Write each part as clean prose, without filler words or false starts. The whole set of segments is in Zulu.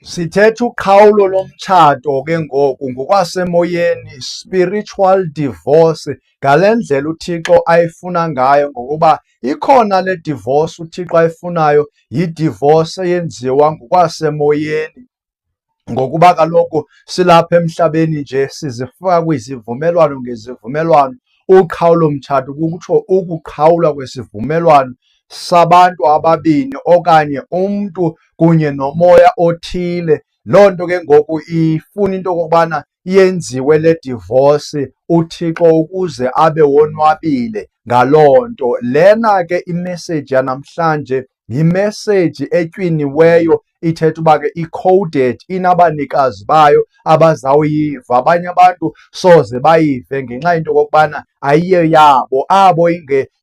Sithetha uqhawulo lomtshato ke ngoku ngokwasemoyeni, spiritual divorce, ngale ndlela uThixo ayifuna ngayo, ngokuba ikhona le divorce uThixo ayifunayo, yidivorce eyenziwa ngokwasemoyeni. Ngokuba kaloku silapha emhlabeni nje sizifaka kwizivumelwano ngezivumelwano. Uqhawulo mtshato kukutsho ukuqhawulwa kwesivumelwano sabantu ababini okanye umntu kunye nomoya othile. Loo nto ke ngoku ifuna into okokubana yenziwe le divorce uThixo ukuze abe wonwabile ngaloo nto. Lena ke imeseji yanamhlanje yimeseji etywiniweyo, ithetha uba ke i-coded, inabanikazi bayo abazawuyiva. Abanye abantu soze bayive ngenxa yento okokubana ayiyo yabo, abo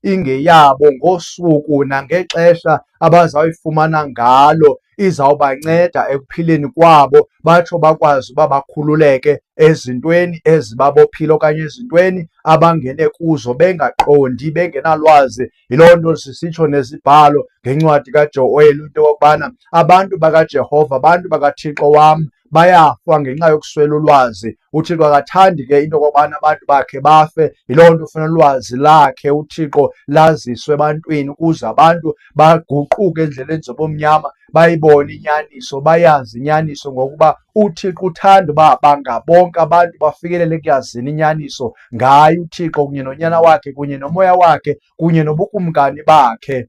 ingeyabo ngosuku nangexesha abazawuyifumana ngalo izawubanceda ekuphileni kwabo, batsho bakwazi uba bakhululeke ezintweni ezibabophile okanye ezintweni abangene kuzo bengaqondi, bengenalwazi. Yiloo nto sisitsho nezibhalo ngencwadi kaJoel into yokokubana abantu bakaJehova, abantu bakaThixo wam, bayafa ngenxa yokuswela ulwazi. UThixo akathandi ke into okokubana abantu bakhe bafe. Yiloo nto ufuna ulwazi lakhe uThixo laziswe ebantwini ukuze abantu baguquke endleleni zobumnyama, bayibone inyaniso, bayazi inyaniso, ngokuba uThixo uthanda uba bangabonke abantu bafikelele ekuyazini inyaniso ngaye uThixo kunye nonyana wakhe kunye nomoya wakhe kunye nobukumkani bakhe.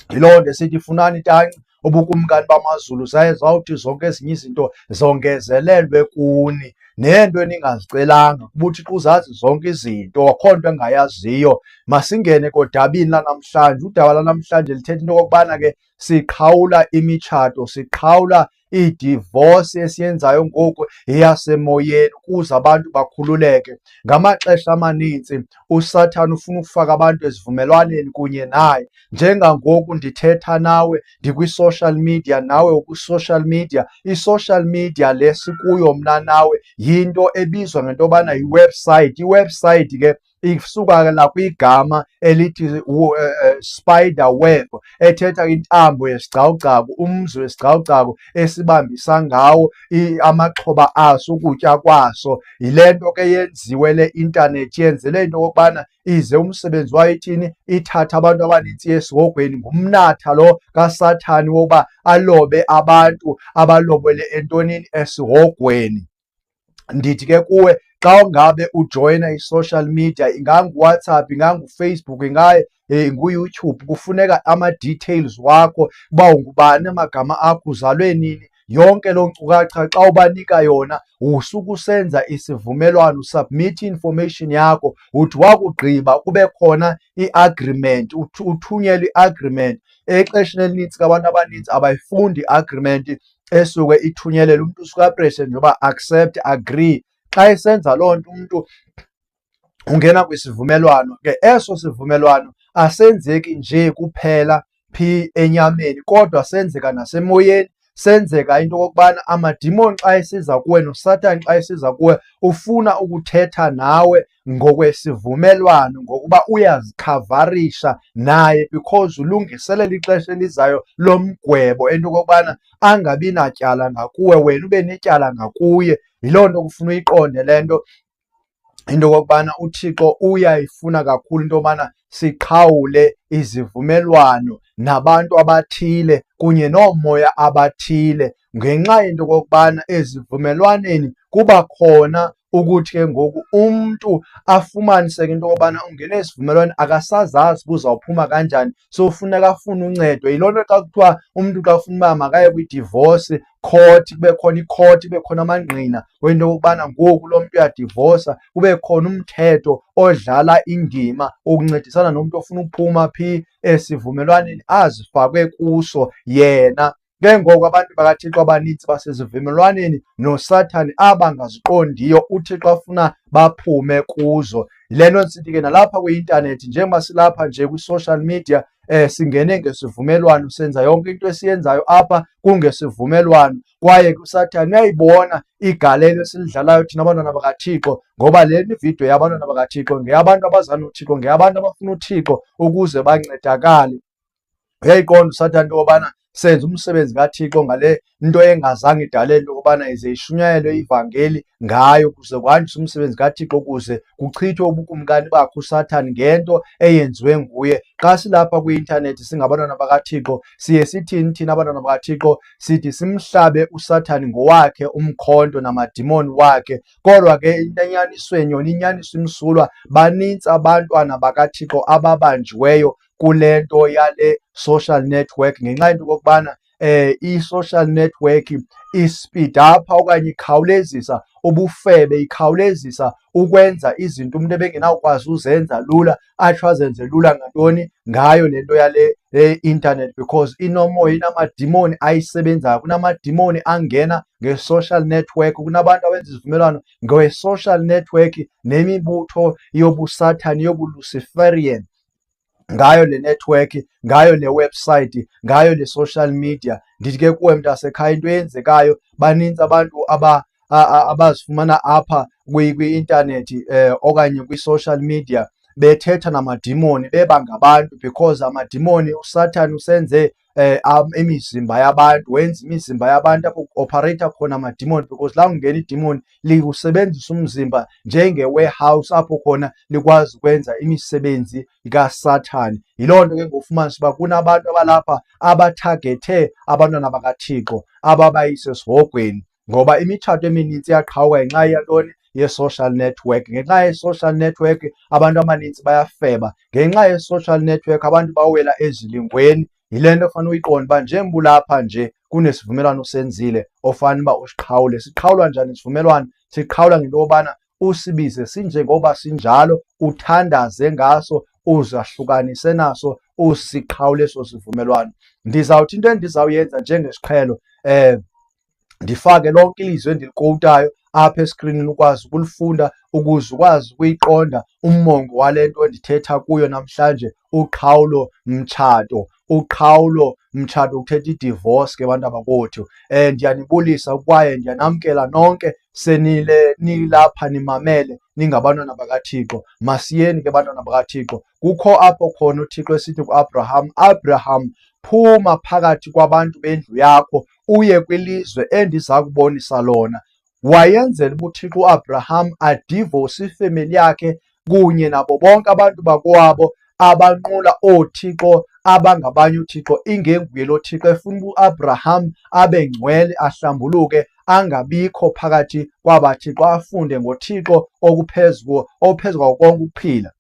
Yiloo nto esithi funani tanci ubukumkani bamazulu zaye zawuthi zonke ezinye izinto zongezelelwe kuni. Neento eningazicelanga kuba uThixo uzazi zonke izinto, akho nto engayaziyo. Masingene kodabini lanamhlanje. Udaba lanamhlanje lithetha into okokubana ke siqhawula imitshato, siqhawula idivorce esiyenzayo ngoku eyasemoyeni ukuze abantu bakhululeke. Ngamaxesha amanintsi uSathane ufuna ukufaka abantu ezivumelwaneni kunye naye. Njengangoku ndithetha nawe ndikwi-social media, nawe ukwi-social media. I-social media le sikuyo mna nawe yinto ebizwa ngento yobana yiwebsite. Iwebsite ke isuka nakwigama elithi spider web, ethetha intambo yesigcawugcawu, umzi wesigcawugcawu esibambisa ngawo amaxhoba aso, ukutya kwaso. Yile nto ke yenziwe le intanethi, yenzele into okokubana ize umsebenzi wayo ithini, ithathe abantu abanintsi esihogweni. Ngumnatha lo kaSathane woba alobe abantu abalobele entwenini, esihogweni. Ndithi ke kuwe, xa ungabe ujoyina i-social media, inganguWhatsApp, inganguFacebook, inguYouTube, kufuneka ama-details wakho, uba ungubani, amagama akho, uzalwe nini, yonke loo nkcukacha xa ubanika yona usuke usenza isivumelwano, usubmit i-information yakho. Uthi wakugqiba kube khona i-agreement, uthunyelwe i-agreement. Exesheni elinintsi ke abantu abanintsi abayifundi i-agreement esuke ithunyelelwe. Umntu usuke apreshe nje uba accept, agree. Xa esenza loo nto umntu ungena kwisivumelwano ke. Eso sivumelwano asenzeki nje kuphela phi enyameni, kodwa senzeka nasemoyeni. Senzeka into okokubana amadimoni xa esiza kuwe noSathane xa esiza kuwe ufuna ukuthetha nawe ngokwesivumelwano, ngokuba uyazikhavarisha naye because ulungiselela ixesha elizayo lomgwebo, into okokubana angabi natyala ngakuwe, wena ube netyala ngakuye. Yiloo nto kufuna uyiqonde le nto, into okokubana uThixo uyayifuna kakhulu into yobana siqhawule izivumelwano nabantu abathile kunye noomoya abathile, ngenxa yento okokubana ezivumelwaneni kuba khona ukuthi ke ngoku umntu afumaniseke into yokubana ungene esivumelwaneni akasazazi uba uzawuphuma kanjani, so funeka afune uncedo. Yiloo nto xa kuthiwa umntu xa ufuna uba makaye kwi-divorce court, kube khona i-court, kube khona amangqina wento yokubana ngoku lo mntu uyadivosa, kube khona umthetho odlala indima ukuncedisana nomntu ofuna ukuphuma phi esivumelwaneni azifakwe kuso yena. Ke ngoku abantu bakaThixo abanintsi basezivumelwaneni noSathane abangaziqondiyo uThixo afuna baphume kuzo. Yile nto sithi ke nalapha kwi-intanethi, njengoba silapha nje kwi-social media, singene ngesivumelwano, senza yonke into esiyenzayo apha kungesivumelwano. Kwaye kuSathane uyayibona igalelo esilidlalayo thina abantwana bakaThixo, ngoba le vidiyo yabantwana bakaThixo ngeyabantu abaza noThixo, ngeyabantu abafuna uThixo ukuze bancedakale. Uyayiqonda uSathane into yobana senze umsebenzi kaThixo ngale nto engazange idalelwe ukubana ize ishunyayelwe ivangeli ngayo, kuze kwandiswe umsebenzi kaThixo, ukuze kuchithwe ubukumkani bakhe uSathane ngento eyenziwe nguye. Xa silapha kwi-intanethi singabantwana bakaThixo siye sithini thina abantwana bakaThixo? Sithi simhlabe uSathane ngowakhe umkhonto namadimoni wakhe. Kodwa ke enyanisweni, yona inyaniso imsulwa, banintsi abantwana bakaThixo ababanjiweyo kule nto yale social network, ngenxa yento okokubana i-social network ispida apha okanye ikhawulezisa ubufebe, ikhawulezisa ukwenza izinto umuntu ebengenawukwazi uzenza lula, atsho azenze lula ngantoni? Ngayo le nto yale internet, because inomoya, inamadimoni ayisebenzayo, kunamadimoni angena nge-social network, kunabantu abenza izivumelwano nge-social network nemibutho yobusathani, yobuLuciferian ngayo le network, ngayo le website, ngayo le social media. Ndithi ke kuwe mntasekhaya, into eyenzekayo, baninzi abantu abazifumana apha kwi-intanethi okanye kwi-social media bethetha namadimoni beba ngabantu, because amadimoni, uSathane usenze imizimba yabantu, wenza imizimba yabantu apho kuopereyitha khona amadimoni, because la kungena idimoni liwusebenzisa umzimba njenge-warehouse apho khona likwazi ukwenza imisebenzi kaSathane. Yiloo nto ke ngofumanisa uba kunabantu abalapha abathagethe abantwana bakaThixo ababayise esihogweni, ngoba imitshato eminintsi iyaqhawuka ngenxa yantoni? Ye-social network. Ngenxa ye-social network abantu abanintsi bayafeba, ngenxa ye-social network abantu bawela ezilingweni. Yile nto ofana uyiqonde uba njengoba ulapha nje kunesivumelwano senzile ofana uba usiqhawule. Siqhawulwa njani isivumelwano? Siqhawula ngento yobana usibize sinjengoba sinjalo, uthandaze ngaso, uzahlukanise naso, usiqhawule eso sivumelwano. Ndizawuthi into endizawuyenza njengesiqhelo, ndifake lonke ilizwi endilikowutayo apha eskrinini ukwazi ukulifunda, ukuze ukwazi ukuyiqonda umongo wale nto endithetha kuyo namhlanje, uqhawulo mtshato. Uqhawulo mtshato kuthetha i-divorce ke bantu abakuthi. Ndiyanibulisa kwaye ndiyanamkela nonke nilapha nimamele ningabantwana bakaThixo. Masiyeni ke bantwana bakaThixo. Kukho apho khona uThixo esithi kuAbraham, Abraham, phuma phakathi kwabantu bendlu yakho uye kwilizwe endiza kubonisa lona. Wayenzela uba uThixo uAbraham adivorse ifemeli yakhe kunye nabo bonke abantu bakowabo abanqula oothixo abangabanye uThixo, ingenguye lo Thixo. Efuna uba uAbraham abe ngcwele, ahlambuluke, angabikho phakathi kwabathixo, afunde ngoThixo okuphezu kwako konke ukuphila,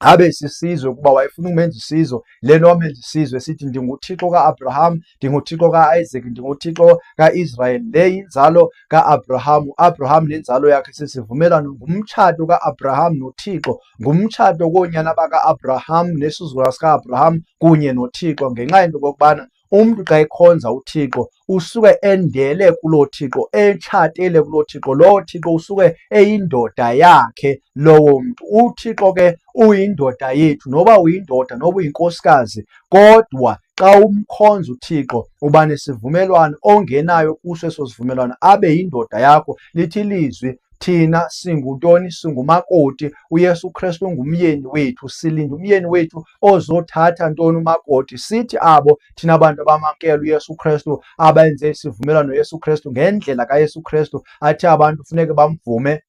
abe sisizwe, ukuba wayefuna ukumenza isizwe. Le nto wamenza isizwe sithi ndinguThixo kaAbraham, ndinguThixo kaIsaac, ndinguThixo kaIsrael. Le yinzalo kaAbraham. uAbraham nenzalo yakhe sisivumelwano, ngumtshato kaAbraham noThixo, ngumtshato koonyana bakaAbraham nesizukulwana sikaAbraham kunye noThixo. Ngenxa yento okokubana umntu xa ekhonza uThixo usuke endele kuloo Thixo, etshatele kuloo Thixo. Lowo Thixo usuke eyindoda yakhe lowo mntu. UThixo ke uyindoda yethu, noba uyindoda noba uyinkosikazi, kodwa xa umkhonza uThixo uba nesivumelwano ongenayo kuso eso sivumelwano, abe yindoda yakho. Lithi ilizwi, thina singutoni? Singumakoti. UYesu Kristu ngumyeni wethu, silinde umyeni wethu ozothatha ntoni? Umakoti. Sithi abo thina bantu abamamkela uYesu Kristu, abenze isivumelwano noYesu Kristu ngendlela kaYesu Kristu, athi abantu funeke bamvume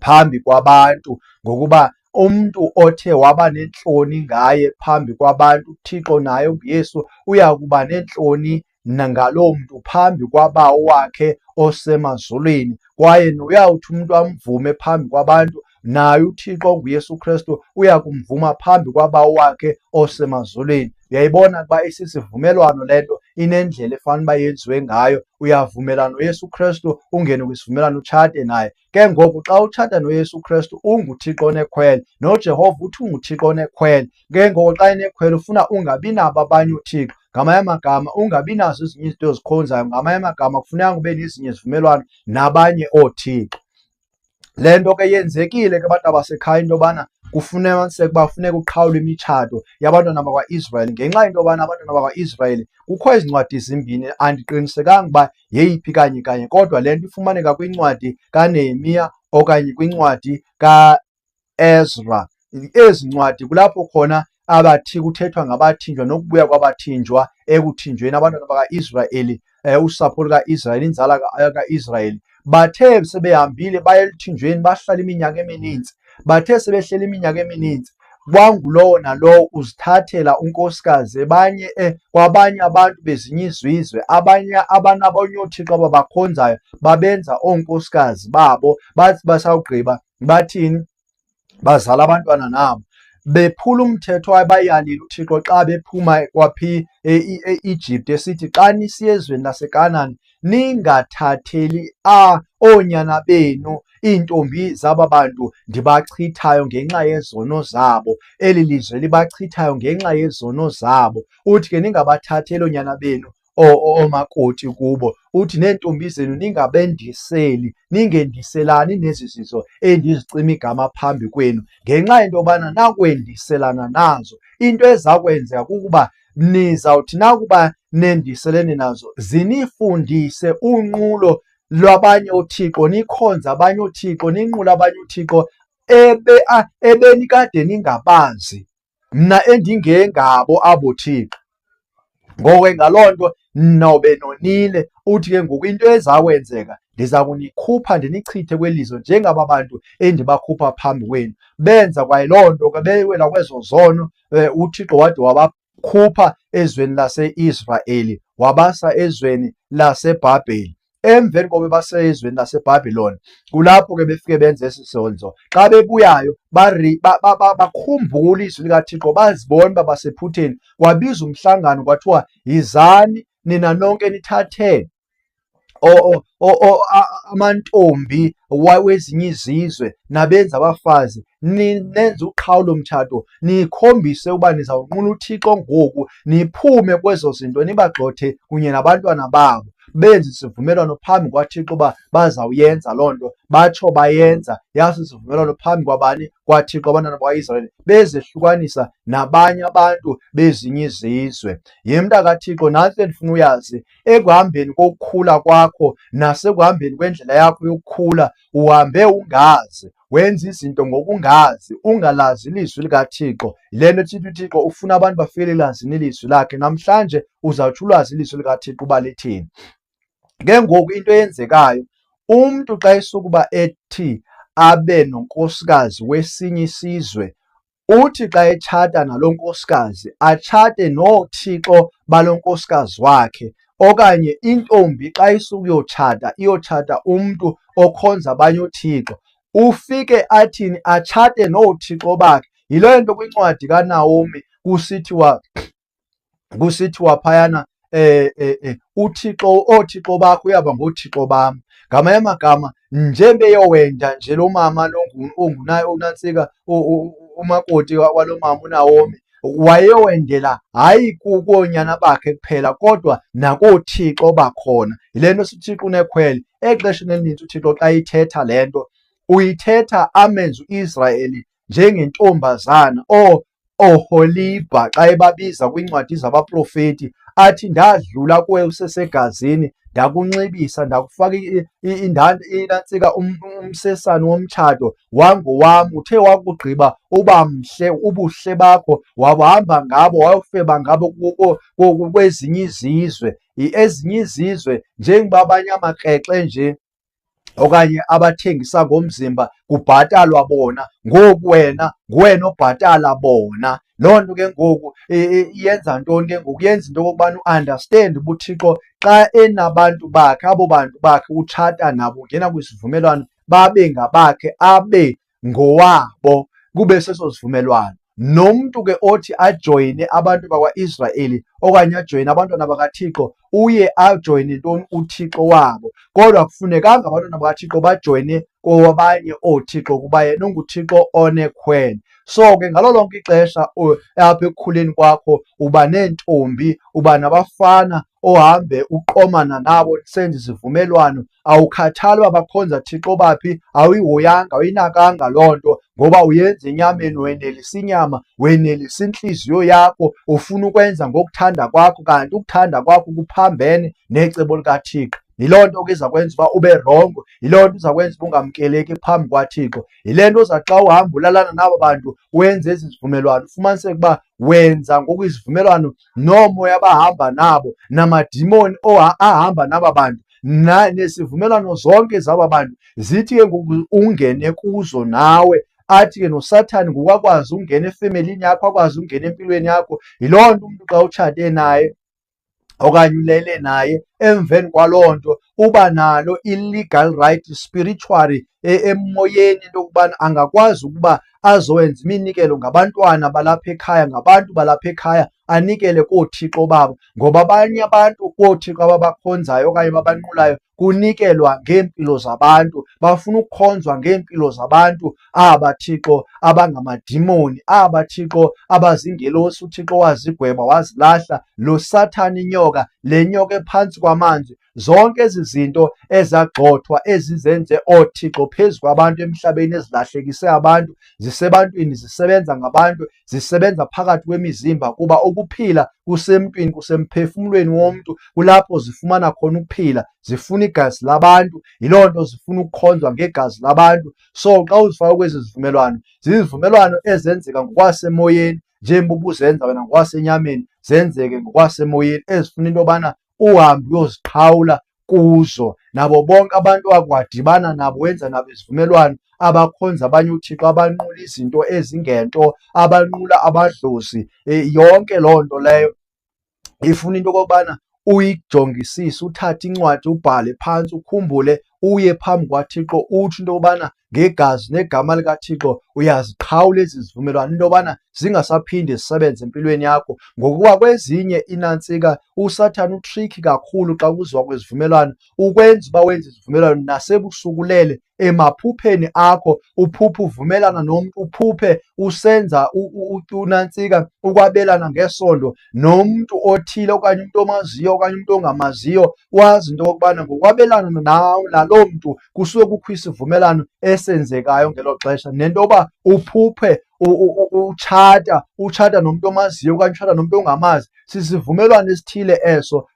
phambi kwabantu, ngokuba umntu othe waba nentloni ngaye phambi kwabantu, uThixo naye unguYesu uya kuba nentloni nangaloo mntu phambi kwabawo wakhe osemazulwini. Kwaye uyawuthi umntu amvume phambi kwabantu, naye uThixo nguYesu Kristu uya kumvuma phambi kwabawo wakhe osemazulwini. Uyayibona ukuba isisivumelwano le nto inendlela efana uba yenziwe ngayo. Uyavumelana noYesu Kristu, ungene kwisivumelwano, utshate naye. Ke ngoku xa utshata noYesu Kristu unguThixo onekhwele, noJehova uthi unguThixo onekhwele. Ke ngoku xa enekhwele ufuna ungabi nabo abanye uThixo. Ngamanye amagama ungabi nazo ezinye izinto ozikhonzayo. Ngamanye amagama kufuneka ube nezinye izivumelwano nabanye oothixo. Le nto ke yenzekile ke bantu abasekhaya into yobana kufumaniseke uba funeka uqhawule imitshato yabantwana bakwaIsrayeli, ngenxa yento yobana abantwana bakwaIsrayeli kukho ezincwadi zimbini, andiqinisekanga uba yeyiphi kanye kanye, kodwa le nto ifumaneka kwincwadi kaNehemiya okanye kwincwadi kaEzra. Ezi ncwadi kulapho khona kuthethwa ngabathinjwa nokubuya kwabathinjwa ekuthinjweni abantwana baka-Israyeli, usapho luka-Israyeli, inzala ka-Israyeli. Bathe sebehambile baye eluthinjweni bahlala iminyaka emininzi. Bathe sebehleli iminyaka emininzi, kwangulowo nalowo uzithathela unkosikazi kwabanye abantu bezinye izizwe, abanabanye oothixo ababakhonzayo babenza oonkosikazi babo. Bathi basawugqiba bathini? Bazala abantwana nabo. Bephula umthetho abayalile uThixo xa bephuma kwaphi e-Egypt, esithi xa nisiya ezweni laseKanani ningathatheli oonyana benu iintombi zaba bantu ndibachithayo ngenxa yezono zabo, eli lizwe libachithayo ngenxa yezono zabo. Uthi ke ningabathatheli oonyana benu oomakoti kubo. Uthi neentombi zenu ningabendiseli, ningendiselani nezi zizwe endizicima igama phambi kwenu, ngenxa yento yobana nakwendiselana nazo into eza kwenzeka kukuba nizawuthi nakuba nendiselene nazo zinifundise unqulo lwabanye oothixo, nikhonze abanye oothixo, ninqule abanye oothixo ebenikade ningabazi, mna endingengabo abo thixo. Ngoko ke ngaloo nto nawube nonile. Uthi ke ngoku into eza kwenzeka ndiza kunikhupha ndinichithe kweli lizwe njengaba bantu endibakhupha phambi kwenu. Benza kwayiloo nto ke bewela kwezo zono. uThixo wade wabakhupha ezweni lase-Israyeli wabasa ezweni laseBhabheli. Emveni koba base ezweni laseBhabhiloni, kulapho ke befike benza esi senzo. Xa bebuyayo bakhumbule izwi likaThixo, bazibone uba basephutheni. Kwabiza umhlangano kwathiwa, yizani nina nonke nithathe amantombi wezinye izizwe nabenza abafazi, nenze uqhawulo mtshato, nikhombise uba nizawunqula uThixo ngoku, niphume kwezo zinto nibagxothe kunye nabantwana babo. Benza isivumelwano phambi kwaThixo uba bazawuyenza loo nto, batsho bayenza. Yasa isivumelwano phambi kwabani? KwaThixo. Abantwana bakwaIsrayeli bezehlukanisa nabanye abantu bezinye izizwe. Ye mntakaThixo, nantsi endifuna uyazi, ekuhambeni kokukhula kwakho nasekuhambeni kwendlela yakho yokukhula, uhambe ungazi, wenza izinto ngokungazi, ungalazi ilizwi likaThixo. Yile nto ethi uThixo ufuna abantu bafike elazini ilizwi lakhe. Namhlanje uzawutsho ulwazi ilizwi likaThixo uba lithini. Ke ngoku into eyenzekayo, umntu xa esukuba ethi abe nonkosikazi wesinye isizwe, uthi xa etshata nalo nkosikazi atshate noothixo balo nkosikazi wakhe. Okanye intombi xa isukuyotshata iyotshata umntu okhonza abanye oothixo, ufike athini? Atshate noothixo bakhe. Yiloo nto kwincwadi kaNaomi kusithiwa phayana oothixo bakho uyaba ngoothixo bam. Ngamanye amagama, njebeyowenda nje lo mama unantsika umakoti walo mama uNaomi, wayewendela hayi koonyana bakhe kuphela kodwa nakoothixo bakhona. Yile nto sithi uThixo unekhwele. Exesheni elinintsi uThixo xa ithetha le nto uyithetha amenze uIsrayeli njengentombazana. Oholibha xa ebabiza kwiincwadi zabaprofeti athi, ndadlula kuwe usesegazini, ndakunxibisa, ndakufaka inantsika umsesane womtshato, wangowam. Uthe wakugqiba uba mhle ubuhle bakho, wahamba ngabo wayofeba ngabo kwezinye izizwe. Ezinye izizwe njengoba abanye amakrexe nje okanye abathengisa ngomzimba kubhatalwa bona, ngoku wena nguwena obhatala bona. Loo nto ke ngoku yenza ntoni ke ngoku? Yenza into yokokubana uandastende uba uThixo xa enabantu bakhe, abo bantu bakhe utshata nabo, ungena kwisivumelwano babe ngabakhe, abe ngowabo, kube seso sivumelwano. Nomntu ke othi ajoyine abantu bakwaIsrayeli okanye ajoyine abantwana bakaThixo, uye ajoyine ntoni? UThixo wabo. Kodwa akufunekanga abantwana bakaThixo bajoyine kowabanye oothixo kuba yena unguThixo onekhwele. So ke ngalo lonke ixesha apha ekukhuleni kwakho uba neentombi, uba nabafana ohambe uqomana nabo senze isivumelwano. Awukhathali uba bakhonza Thixo baphi, awuyihoyanga, awuyinakanga loo nto, ngoba uyenza enyameni, wenelisa inyama, wenelisa intliziyo yakho, ufuna ukwenza ngokuthanda kwakho, kanti ukuthanda kwakho kuphambene necebo likaThixo. yiloo nto ke izakwenza uba ube rongo, yiloo nto izakwenza uba ungamkeleki phambi kwaThixo. Yile nto uza xa uhamba ulalana nabo bantu wenze ezi zivumelwano ufumaniseke uba wenza ngoku izivumelwano noomoya abahamba nabo namadimoni ahamba naba bantu nesivumelwano zonke zaba bantu zithi ke ngoku ungene kuzo nawe. Athi ke noSathane ngoku akwazi ungena efemelini yakho, akwazi ungena empilweni yakho. Yiloo nto umntu xa utshate naye okanye ulele naye, emveni kwaloo nto uba nalo i-legal right spiritually emoyeni into yokubana angakwazi ukuba azowenza iminikelo ngabantwana balapha ekhaya, ngabantu balapha ekhaya, anikele koothixo babo. Ngoba abanye abantu koothixo ababakhonzayo okanye babanqulayo kunikelwa ngeempilo zabantu, bafuna ukukhonzwa ngeempilo zabantu. Aba Thixo abangamadimoni, aba Thixo abazingelosi, uThixo wazigweba wazilahla, lo Sathane inyoka, le nyoka ephantsi kwamanzi. Zonke ezi zinto ezagxothwa ezizenze oothixo phezu kwabantu emhlabeni, ezilahlekise abantu, zisebantwini, zisebenza ngabantu, zisebenza phakathi kwemizimba, kuba ukuphila kusemntwini, kusemphefumlweni womntu, kulapho zifumana khona ukuphila. Zifuna igazi labantu, yiloo nto zifuna ukukhonzwa ngegazi labantu. So xa uzifaka kwezi zivumelwano, zizivumelwano ezenzeka ngokwasemoyeni, njengoba ubuzenza wena ngokwasenyameni, zenzeke ngokwasemoyeni, ezifuna into yobana uhambe uyoziqhawula kuzo. Nabo bonke abantu akwadibana nabo wenza nabo izivumelwano, abakhonza abanye uthixo, abanqula izinto ezingento, abanqula amadlozi, yonke loo nto leyo ifuna into okokubana uyijongisise, uthathe incwadi ubhale phantsi, ukhumbule, uye phambi kwaThixo utsho into yokubana ngegazi negama likaThixo uyaziqhawula ezi zivumelwano into yobana zingasaphinde zisebenze empilweni yakho. Ngokuba kwezinye inantsika uSathane utrikhi kakhulu xa kuziwa kwezivumelwano, ukwenza uba wenze izivumelwano nasebusuku ulele emaphupheni akho, uphuphe uvumelana nomntu, uphuphe usenza unantsika ukwabelana ngesondo nomntu othile okanye umntu omaziyo okanye umntu ongamaziyo. Wazi into yokubana ngokwabelana naloo mntu kusuke kukho isivumelano esenzekayo ngelo xesha, nento yoba uphuphe utshata nomntu omaziyo okanye utshata nomntu ongamazi, sisivumelwano esithile eso.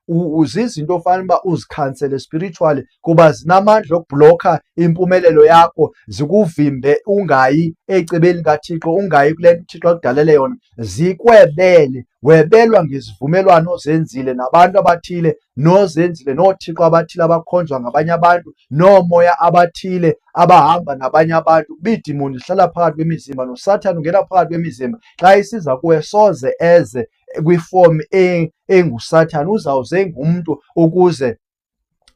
Zizinto ofanele uba uzikhansele spiritually, kuba zinamandla okubhlokha impumelelo yakho, zikuvimbe ungayi ecebeni likaThixo, ungayi kule nto uThixo akudalele yona. Zikwebele, webelwa ngezivumelwano ozenzile nabantu abathile, nozenzile noothixo abathile abakhonzwa ngabanye abantu, noomoya abathile abahamba nabanye abantu. Iidimoni zihlala phakathi kwemizimba, noSathane ungena phakathi kwemizimba. Xa isiza kuwe soze eze kwifomu enguSathane, uzawuze ngumntu ukuze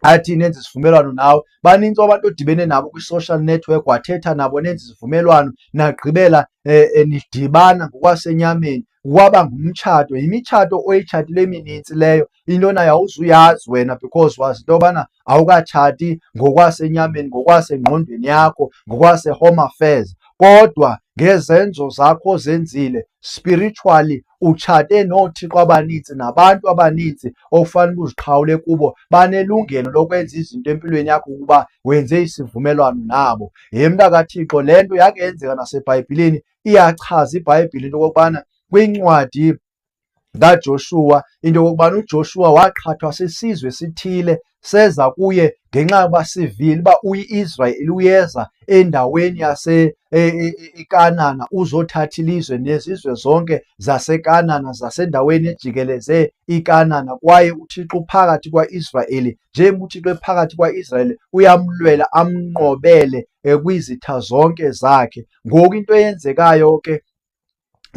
athi nenze isivumelwano nawe. Banintsi abantu odibene nabo kwi-social network, wathetha nabo nenze isivumelwano, nagqibela nidibana ngokwasenyameni, waba ngumtshato. Yimitshato oyitshatileyo eminintsi leyo, intona yawuzuyazi wena because wazi into yobana awukatshati ngokwasenyameni, ngokwasengqondweni yakho, ngokwase-home affairs, kodwa ngezenzo zakho ozenzile spiritually utshate noothixo abanintsi nabantu abanintsi okufanele uziqhawule kubo. Banelungelo lokwenza izinto empilweni yakho ukuba wenze isivumelwano nabo. Mnta kaThixo, le nto yakhe yenzeka naseBhayibhileni. Iyachaza iBhayibhile into okokubana kwincwadi kaJoshua into yokokubana uJoshua waqhathwa sisizwe esithile, seza kuye ngenxa yoba sivile uba uyi-Israyeli uyeza endaweni iKanana uzothatha ilizwe nezizwe zonke zaseKanana zasendaweni ejikeleze iKanana. Kwaye uThixo phakathi kwa-Israyeli, njengoba uThixo ephakathi kwa-Israyeli, uyamlwela amnqobele kwizitha zonke zakhe. Ngoku into eyenzekayo ke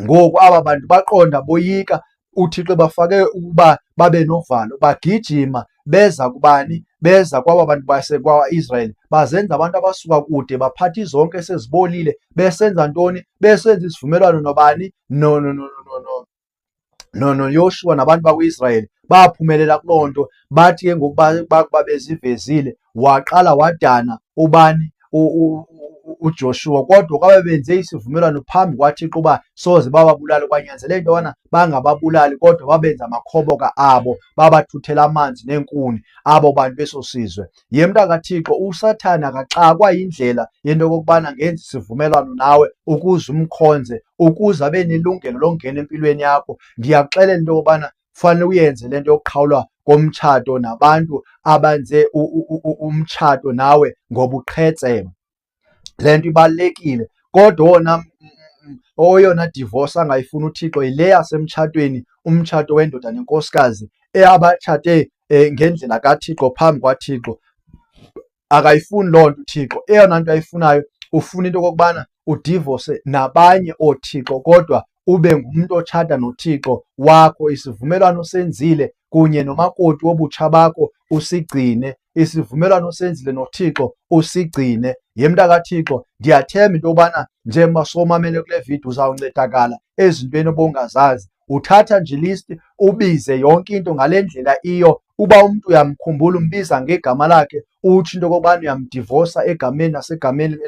ngoku aba bantu baqonda boyika uThixo, bafake ukuba babe novalo, bagijima beza kubani? Beza kwaba bantu basekwa-Israyeli, bazenza abantu abasuka kude, baphatha izonke esezibolile. Besenza ntoni? Besenza isivumelwano nobani? noYoshua nabantu bakwi-Israyeli. Baphumelela kuloo nto. Bathi ke ngoku bakuba bezivezile, waqala wadana ubani? uJoshua. Kodwa kwabe benze isivumelwano phambi kwaThixo uba soze bababulale, kwanyanzeleka into yobana bangababulali, kodwa babenza amakhoboka abo, babathuthela amanzi neenkuni abo bantu beso sizwe. Mnta kaThixo, uSathane akaxakwa yindlela yento okokubana ngenza isivumelwano nawe ukuze umkhonze, ukuze abe nelungelo lokungena empilweni yakho. Ndiyakuxelela into yokubana fanele uyenze le nto yokuqhawulwa komtshato nabantu abenze umtshato nawe ngobuqhetseba. Le nto ibalulekile. Kodwa oyona divorce angayifuni uThixo yile yasemtshatweni, umtshato wendoda nenkosikazi abatshate ngendlela kaThixo phambi kwaThixo. Akayifuni loo nto uThixo. Eyona nto ayifunayo, ufuna into okokubana udivorce nabanye ooThixo, kodwa ube ngumntu otshata noThixo wakho. Isivumelwano senzile kunye nomakoti wobutsha bakho usigcine, isivumelwano osenzile noThixo usigcine. YemntakaThixo, ndiyathemba into yobana njengoba somamele kule vidiyo uzawuncedakala ezintweni obungazazi. Uthatha nje ilisti ubize yonke into ngale ndlela iyo. Uba umntu uyamkhumbula umbiza ngegama lakhe, utsho into okokubana uyamdivosa egameni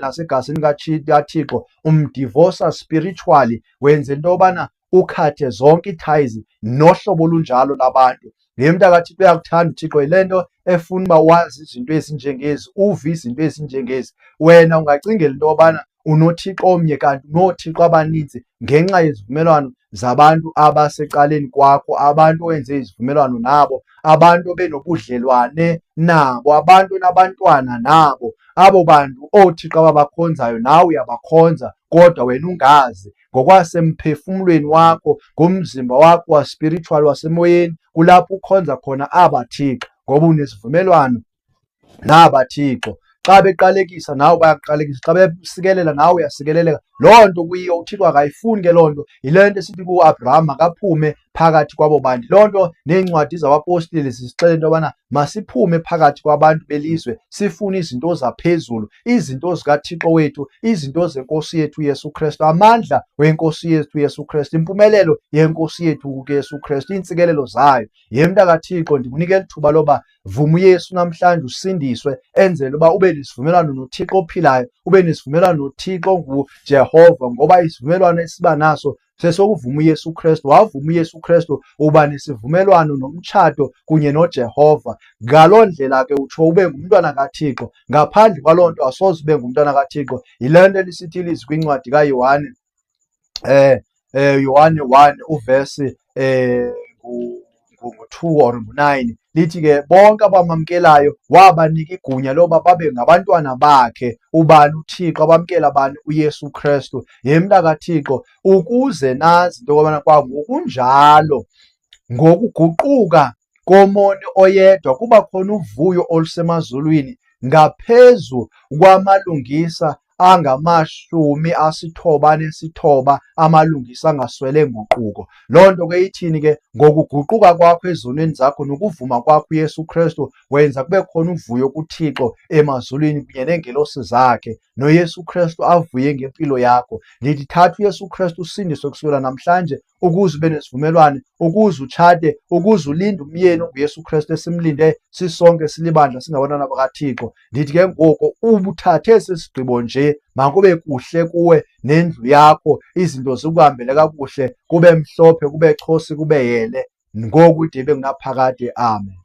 nasegazini kaThixo, umdivosa spiritually, wenze into yobana ukhathe zonke ii-ties nohlobo olunjalo labantu. YemntakaThixo, uyakuthanda uThixo, yile nto efuna uba wazi izinto ezinjengezi, uve izinto ezinjengezi. Wena ungacingela into yobana unoThixo omnye kanti unoothixo abaninzi ngenxa yezivumelwano zabantu abasecaleni kwakho, abantu owenze izivumelwano nabo, abantu obenobudlelwane nabo, abantu onabantwana nabo. Abo bantu oothixo ababakhonzayo nawe uyabakhonza, kodwa wena ungazi. Ngokwasemphefumlweni wakho, ngomzimba wakho waspiritual, wasemoyeni, kulapho ukhonza khona aba thixo, ngoba unesivumelwano naba thixo. Xa beqalekisa nawe bayakuqalekisa, xa besikelela nawe uyasikeleleka. Loo nto kuyiyo uThixo akayifuni ke loo nto. Yile nto esithi kuAbraham makaphume phakathi kwabo bantu. Loo nto neencwadi zabapostile zisixelela into yobana masiphume phakathi kwabantu belizwe, sifune izinto zaphezulu, izinto zikaThixo wethu, izinto zenkosi yethu uYesu Kristu, amandla wenkosi yethu uYesu Kristu, impumelelo yenkosi yethu uYesu Kristu, iintsikelelo zayo. YemntakaThixo, ndikunikela ithuba loba vuma uYesu namhlanje usindiswe, enzele uba ube nesivumelwano noThixo ophilayo, ube nesivumelwano noThixo nguJehova, ngoba isivumelwano esiba naso sesokuvuma uYesu Kristu. Wavuma uYesu Kristu uba nesivumelwano nomtshato kunye noJehova. Ngaloo ndlela ke utsho ube ngumntwana kaThixo. Ngaphandle kwaloo nto asoze ube ngumntwana kaThixo. Yile nto lisithi ilizwi kwincwadi kaYohane, Yohane 1 uvesi ngu-2 or ngu-9, lithi ke bonke abamamkelayo wabanika igunya loba babe ngabantwana bakhe. Ubani uThixo? Abamkela bani? uYesu Kristu. YemntakaThixo, ukuze nazi into yokubana kwangokunjalo, ngokuguquka komoni oyedwa, kuba khona uvuyo olusemazulwini ngaphezu kwamalungisa angama-99 amalungisa angaswele nguquko. Loo nto ke ithini ke? Ngokuguquka kwakho ezonweni zakho nokuvuma kwakho uYesu Kristu, wenza kube khona uvuyo kuThixo emazulwini kunye neengelosi zakhe, noYesu Kristu avuye ngempilo yakho. Ndithi thatha uYesu Kristu usindiswe kusukela namhlanje, ukuze ube nesivumelwano, ukuze utshate, ukuze ulinde umyeni onguYesu Kristu esimlinde sisonke silibandla singabantwana bakaThixo. Ndithi ke ngoku ubuthathe esi sigqibo nje, makube kuhle kuwe nendlu yakho, izinto zikuhambele kakuhle, kube mhlophe, kube chosi, kube yele, ngoku ide ibe ngunaphakade. Amen.